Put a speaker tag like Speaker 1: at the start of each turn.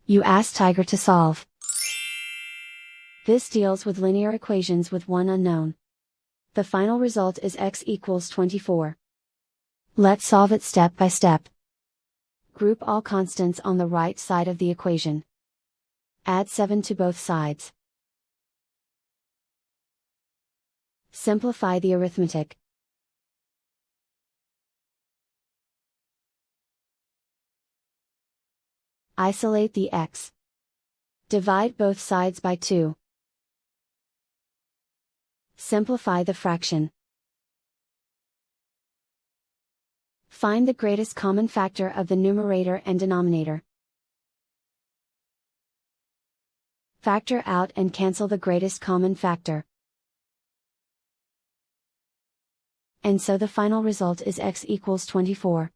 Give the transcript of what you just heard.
Speaker 1: You ask Tiger to solve. This deals with linear equations with one unknown. The final result is x equals 24. Let's solve it step by step. Group all constants on the right side of the equation. Add 7 to both sides. Simplify the arithmetic. Isolate the x. Divide both sides by 2. Simplify the fraction. Find the greatest common factor of the numerator and denominator. Factor out and cancel the greatest common factor. And so the final result is x equals 24.